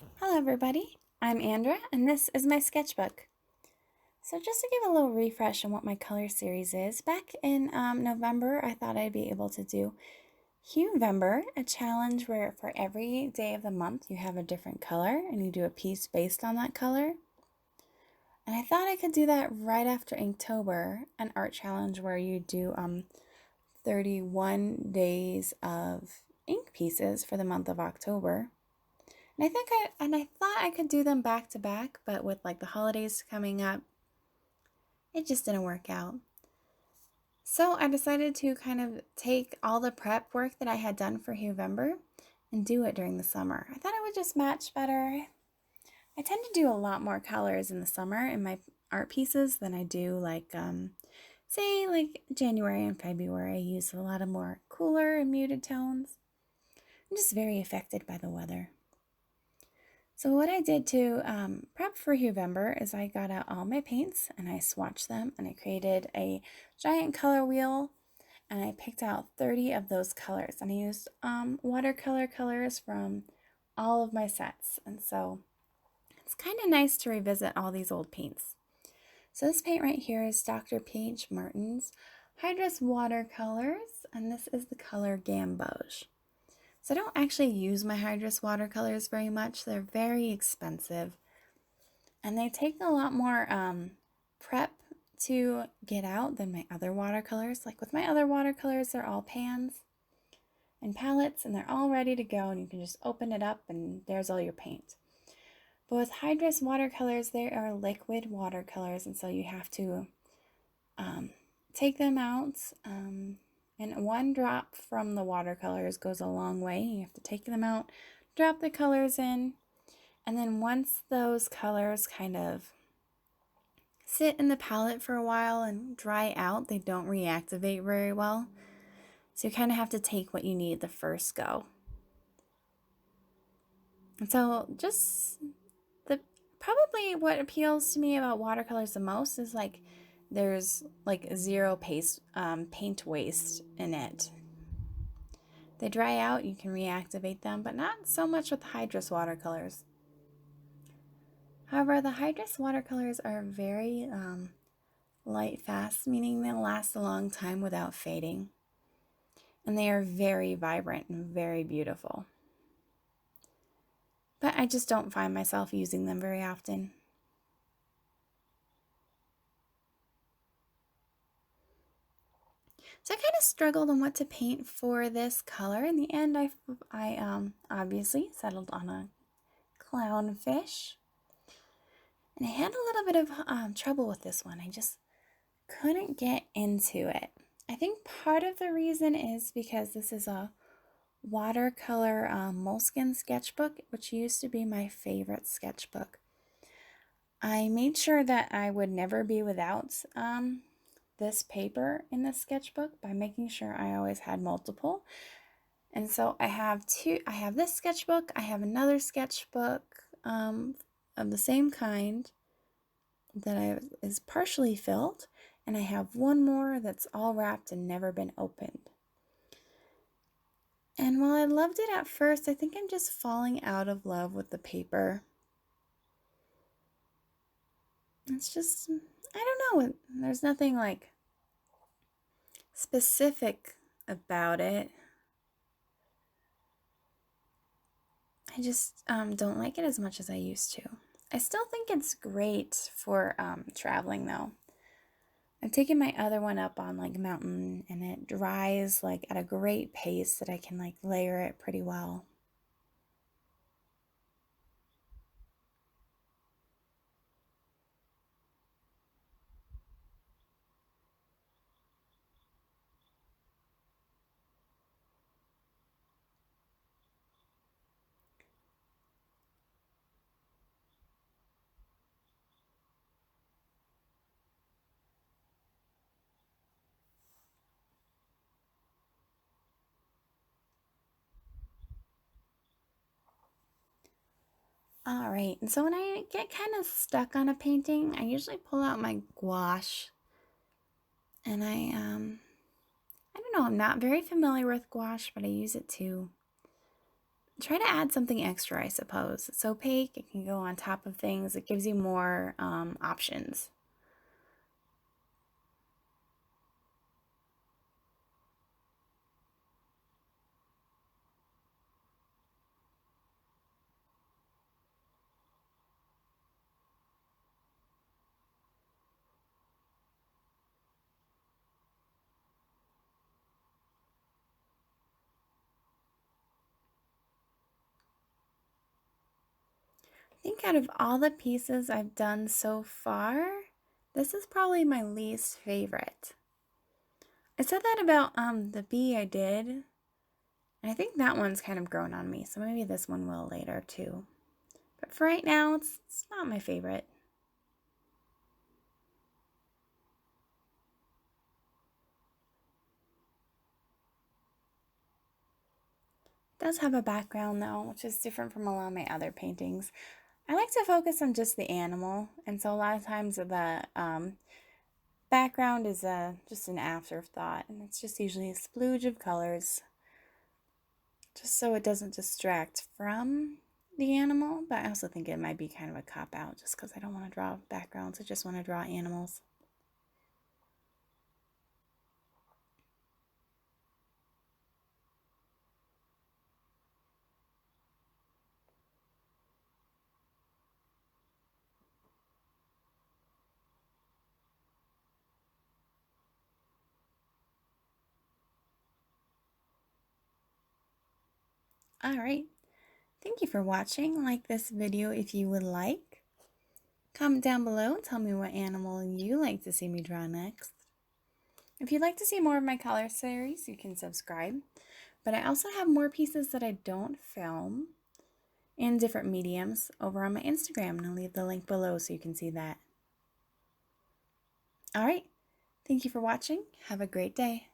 Hello everybody, I'm Andra and this is my sketchbook. So just to give a little refresh on what my color series is, back in November I thought I'd be able to do Huevember, a challenge where for every day of the month you have a different color and you do a piece based on that color. And I thought I could do that right after Inktober, an art challenge where you do 31 days of ink pieces for the month of October. And I thought I could do them back to back, but with like the holidays coming up, it just didn't work out. So I decided to kind of take all the prep work that I had done for November and do it during the summer. I thought it would just match better. I tend to do a lot more colors in the summer in my art pieces than I do say like January and February. I use a lot of more cooler and muted tones. I'm just very affected by the weather. So what I did to prep for November is I got out all my paints and I swatched them and I created a giant color wheel and I picked out 30 of those colors and I used watercolor colors from all of my sets, and so it's kind of nice to revisit all these old paints. So this paint right here is Dr. Paige Martin's Hydrus watercolors, and this is the color Gamboge. So I don't actually use my Hydrus watercolors very much. They're very expensive and they take a lot more prep to get out than my other watercolors. Like with my other watercolors, they're all pans and palettes and they're all ready to go and you can just open it up and there's all your paint. But with Hydrus watercolors, they are liquid watercolors, and so you have to take them out. And one drop from the watercolors goes a long way. You have to take them out, drop the colors in, and then once those colors kind of sit in the palette for a while and dry out, they don't reactivate very well. So you kind of have to take what you need the first go. And so probably what appeals to me about watercolors the most is like there's like zero paint waste in it. They dry out, you can reactivate them, but not so much with Hydrus watercolors. However, the Hydrus watercolors are very light fast, meaning they'll last a long time without fading. And they are very vibrant and very beautiful. But I just don't find myself using them very often. So I kind of struggled on what to paint for this color. In the end, I obviously settled on a clownfish. And I had a little bit of trouble with this one. I just couldn't get into it. I think part of the reason is because this is a watercolor Moleskine sketchbook, which used to be my favorite sketchbook. I made sure that I would never be without this paper in the sketchbook by making sure I always had multiple. And so I have this sketchbook, I have another sketchbook of the same kind that is partially filled, and I have one more that's all wrapped and never been opened. And while I loved it at first, I think I'm just falling out of love with the paper. It's just, I don't know, there's nothing like specific about it. I just don't like it as much as I used to. I still think it's great for traveling though. I've taken my other one up on like a mountain and it dries like at a great pace that I can like layer it pretty well. All right, and so when I get kind of stuck on a painting, I usually pull out my gouache and I don't know, I'm not very familiar with gouache, but I use it to try to add something extra, I suppose. It's opaque, it can go on top of things, it gives you more options. I think out of all the pieces I've done so far, this is probably my least favorite. I said that about the bee I did, and I think that one's kind of grown on me, so maybe this one will later too. But for right now, it's not my favorite. It does have a background though, which is different from a lot of my other paintings. I like to focus on just the animal, and so a lot of times the background is just an afterthought, and it's just usually a splooge of colors, just so it doesn't distract from the animal. But I also think it might be kind of a cop out, just because I don't want to draw backgrounds, I just want to draw animals. Alright, thank you for watching. Like this video if you would like. Comment down below and tell me what animal you like to see me draw next. If you'd like to see more of my color series, you can subscribe. But I also have more pieces that I don't film in different mediums over on my Instagram, and I'll leave the link below so you can see that. Alright, thank you for watching. Have a great day.